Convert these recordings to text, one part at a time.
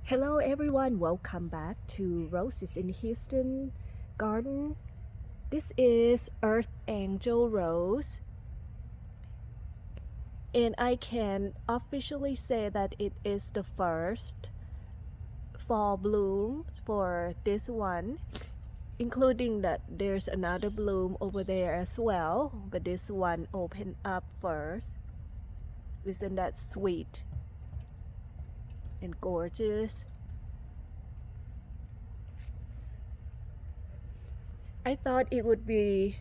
Hello everyone, welcome back to Roses in Houston Garden. This is Earth Angel Rose, and I can officially say that it is the first fall bloom for this one, including that there's another bloom over there as well, but this one opened up first. Isn't that sweet and gorgeous? I thought it would be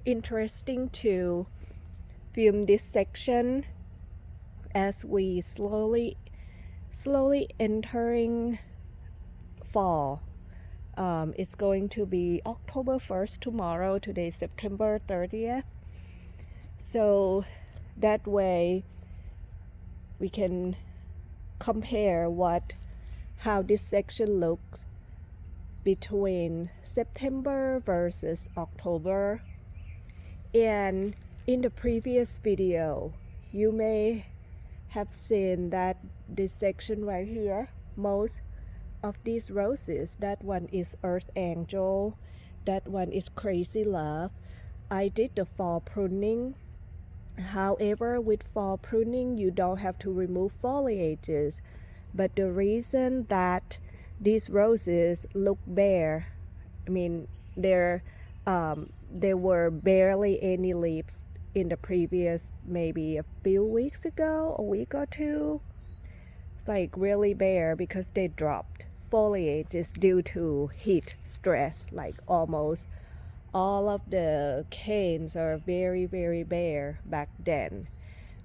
interesting to film this section as we slowly entering fall. It's going to be October 1st tomorrow. Today is September 30th. So that way we can compare how this section looks between September versus October. And in the previous video, you may have seen that this section right here, most of these roses, that one is Earth Angel, that one is Crazy Love. I did the fall pruning. However, with fall pruning, you don't have to remove foliages. But the reason that these roses look bare, there were barely any leaves in the previous, maybe a few weeks ago, a week or two. It's like really bare because they dropped foliages due to heat stress. Like almost all of the canes are very bare back then.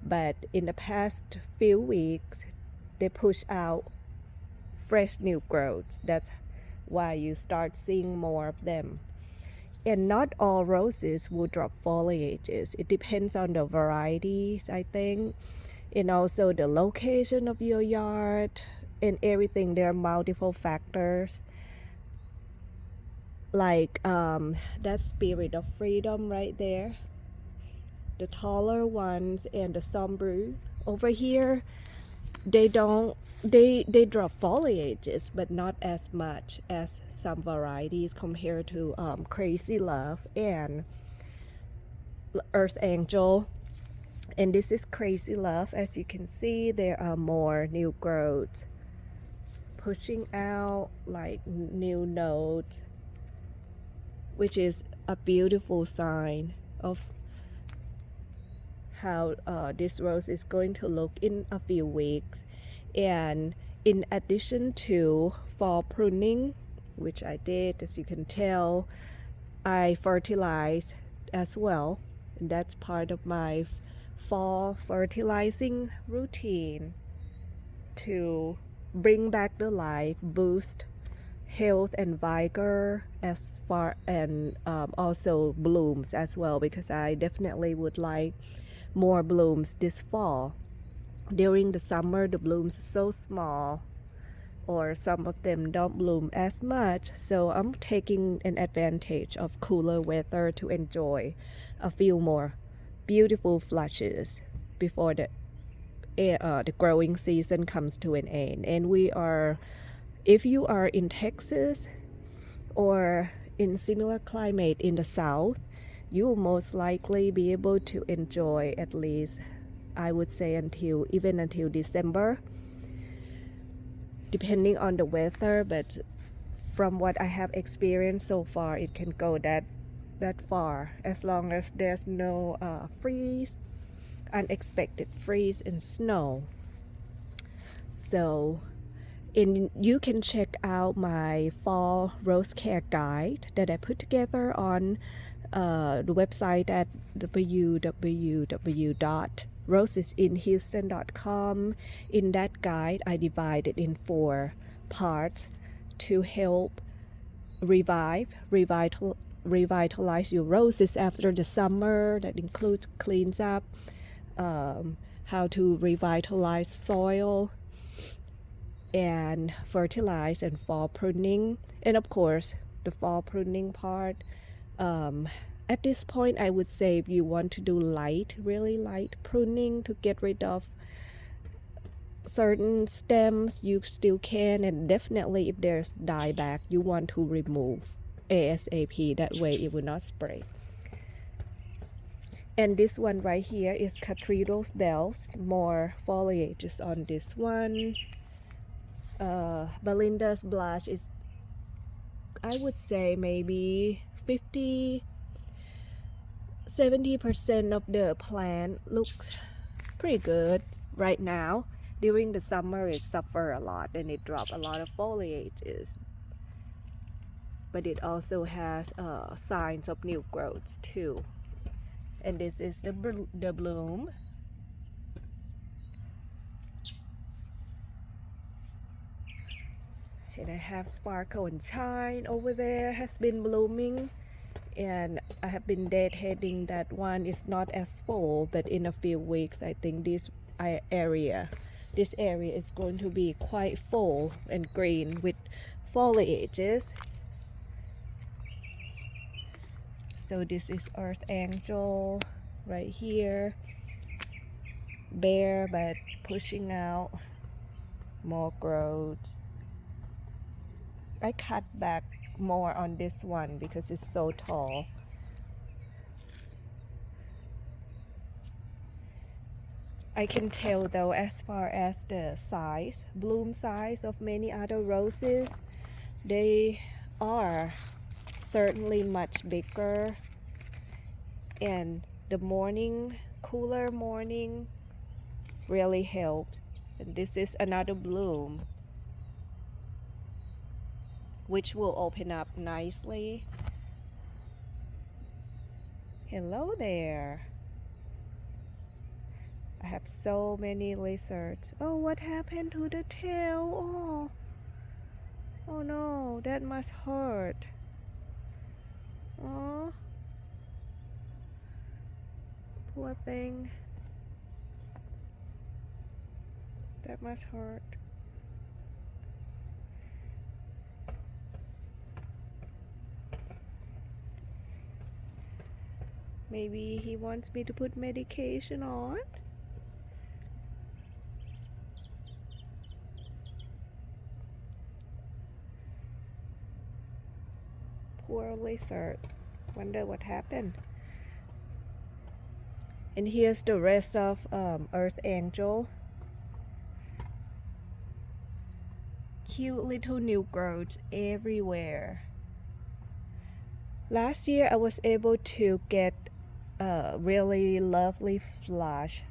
But in the past few weeks, they push out fresh new growths. That's why you start seeing more of them. And not all roses will drop foliages. It depends on the varieties, I think, and also the location of your yard and everything. There are multiple factors, like that Spirit of Freedom right there, the taller ones, and the Sombre over here, they drop foliages, but not as much as some varieties compared to Crazy Love and Earth Angel. And this is Crazy Love. As you can see, there are more new growths pushing out, like new nodes, which is a beautiful sign of how this rose is going to look in a few weeks. And in addition to fall pruning, which I did, as you can tell, I fertilize as well, and that's part of my fall fertilizing routine to bring back the life, boost health and vigor, and also blooms as well, because I definitely would like more blooms this fall. During the summer, the blooms are so small, or some of them don't bloom as much, so I'm taking an advantage of cooler weather to enjoy a few more beautiful flushes before the growing season comes to an end. And if you are in Texas or in similar climate in the south, you will most likely be able to enjoy, at least I would say until December, depending on the weather. But from what I have experienced so far, it can go that far, as long as there's no unexpected freeze and snow. So you can check out my fall rose care guide that I put together on the website at www.rosesinhouston.com. In that guide, I divided in 4 parts to help revitalize your roses after the summer. That includes cleans up, how to revitalize soil, and fertilize, and fall pruning. And of course, the fall pruning part, at this point, I would say if you want to do really light pruning to get rid of certain stems you still can, and definitely if there's dieback you want to remove ASAP, that way it will not spray. And this one right here is Cathedral Bells, more foliages on this one. Belinda's blush is, I would say, maybe 70% of the plant looks pretty good right now. During the summer it suffer a lot and it drop a lot of foliages, but it also has signs of new growths too. And this is the bloom. And I have Sparkle and Shine over there, has been blooming, and I have been deadheading that one. It's not as full, but in a few weeks I think this area is going to be quite full and green with foliages. So this is Earth Angel right here, bare but pushing out more growth. I cut back more on this one because it's so tall. I can tell though, as far as the size, bloom size of many other roses, they are certainly much bigger, and the morning, cooler morning really helped. And this is another bloom which will open up nicely. Hello there. I have so many lizards. Oh, what happened to the tail? Oh no, that must hurt. Oh, poor thing. That must hurt. Maybe he wants me to put medication on. Poor lizard. Wonder what happened. And here's the rest of Earth Angel. Cute little new growths everywhere. Last year I was able to get a really lovely flush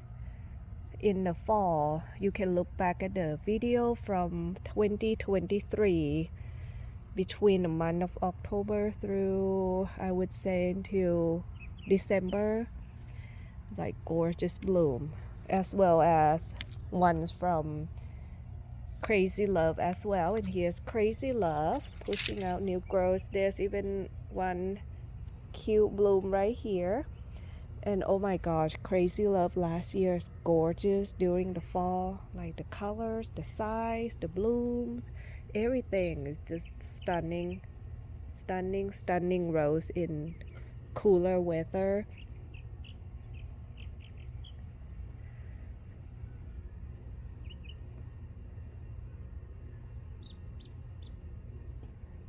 in the fall. You can look back at the video from 2023, between the month of October through, I would say, until December. Like gorgeous bloom, as well as ones from Crazy Love as well. And here's Crazy Love pushing out new growth. There's even one cute bloom right here. And oh my gosh, Crazy Love last year is gorgeous during the fall. Like the colors, the size, the blooms, everything is just stunning. Stunning rose in cooler weather.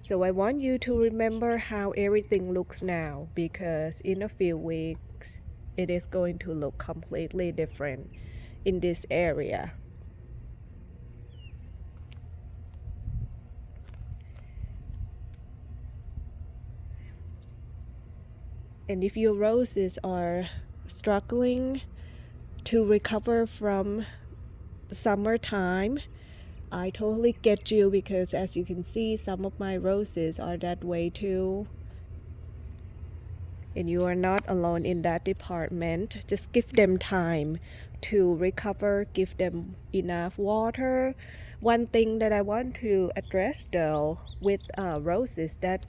So I want you to remember how everything looks now, because in a few weeks it is going to look completely different in this area. And if your roses are struggling to recover from summertime, I totally get you, because as you can see, some of my roses are that way too. And you are not alone in that department. Just give them time to recover, give them enough water. One thing that I want to address though with roses that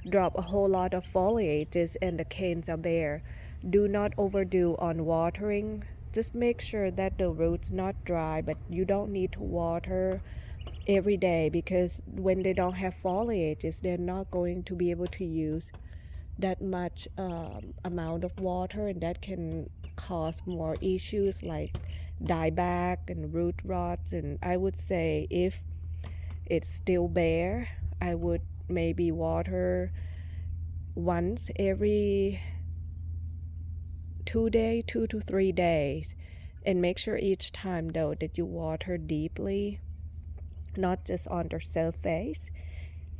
drop a whole lot of foliages and the canes are bare, do not overdo on watering. Just make sure that the roots not dry, but you don't need to water every day, because when they don't have foliages, they're not going to be able to use that much amount of water, and that can cause more issues like dieback and root rots. And I would say if it's still bare, I would maybe water once every 2 to 3 days, and make sure each time though that you water deeply, not just on the surface.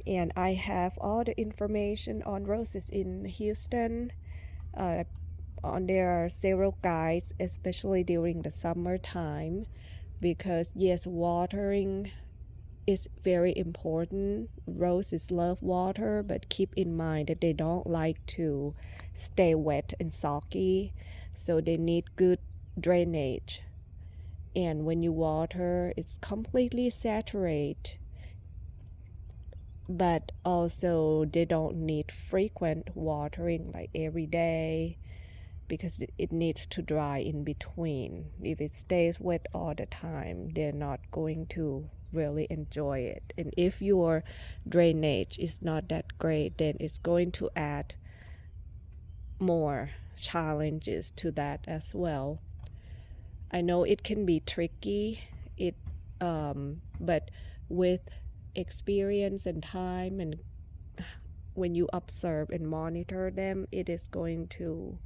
And I have all the information on roses in Houston. There are several guides, especially during the summertime, because yes, watering is very important. Roses love water, but keep in mind that they don't like to stay wet and soggy, so they need good drainage. And when you water, it's completely saturate, but also they don't need frequent watering like every day, because it needs to dry in between. If it stays wet all the time, they're not going to really enjoy it. And if your drainage is not that great, then it's going to add more challenges to that as well. I know it can be tricky, but with experience and time, and when you observe and monitor them, it is going to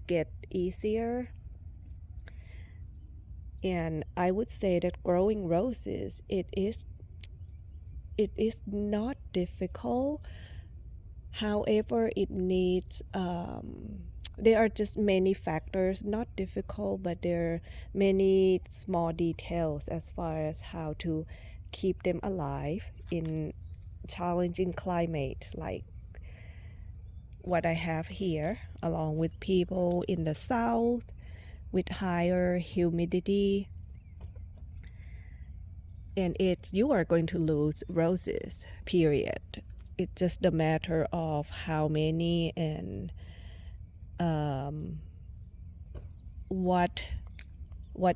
get easier. And I would say that growing roses, it is not difficult. However, it needs there are just many factors, not difficult, but there are many small details as far as how to keep them alive in challenging climate like what I have here, along with people in the south with higher humidity. And you are going to lose roses, period. It's just a matter of how many and what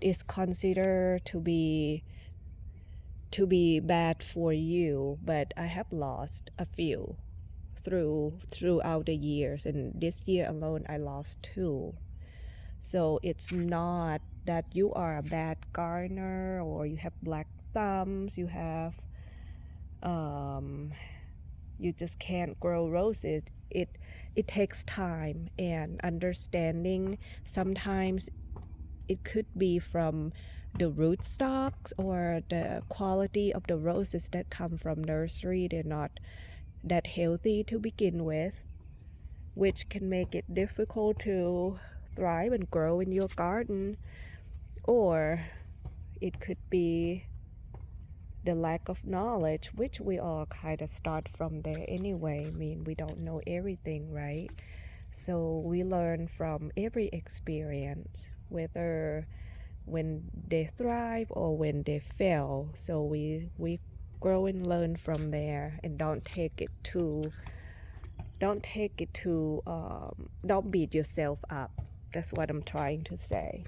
is considered to be bad for you. But I have lost a few throughout the years, and this year alone I lost 2. So it's not that you are a bad gardener or you have black thumbs, you just can't grow roses. It takes time and understanding. Sometimes it could be from the rootstocks or the quality of the roses that come from nursery. They're not that healthy to begin with, which can make it difficult to thrive and grow in your garden. Or it could be the lack of knowledge, which we all kind of start from there anyway. I mean, we don't know everything, right? So we learn from every experience, whether when they thrive or when they fail. So we grow and learn from there, and don't beat yourself up. That's what I'm trying to say.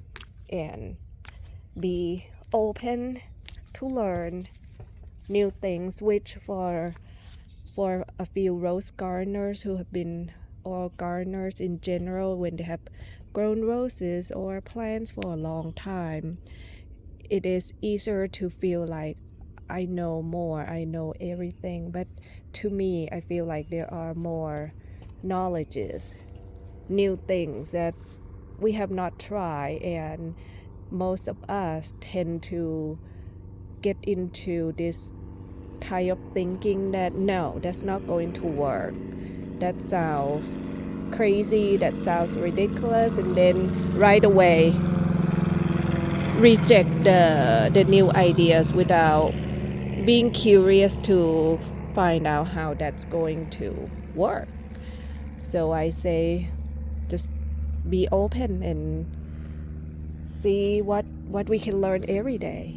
And be open to learn new things, which for a few rose gardeners who have been, or gardeners in general, when they have grown roses or plants for a long time, it is easier to feel like I know more, I know everything. But to me, I feel like there are more knowledges, new things that we have not tried, and most of us tend to get into this type of thinking that no, that's not going to work, that sounds crazy, that sounds ridiculous, and then right away reject the new ideas without being curious to find out how that's going to work. So I say just be open and see what we can learn every day.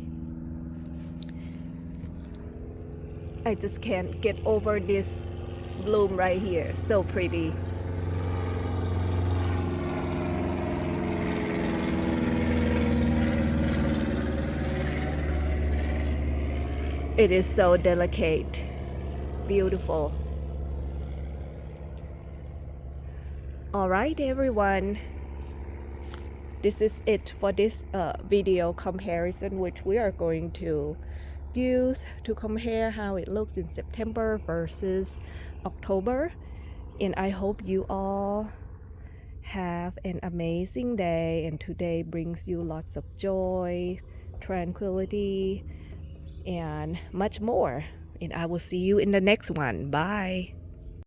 I just can't get over this bloom right here. So pretty. It is so delicate, beautiful. All right, everyone. this is it for this video comparison, which we are going to use to compare how it looks in September versus October. And I hope you all have an amazing day, and today brings you lots of joy, tranquility, and much more. And I will see you in the next one. Bye.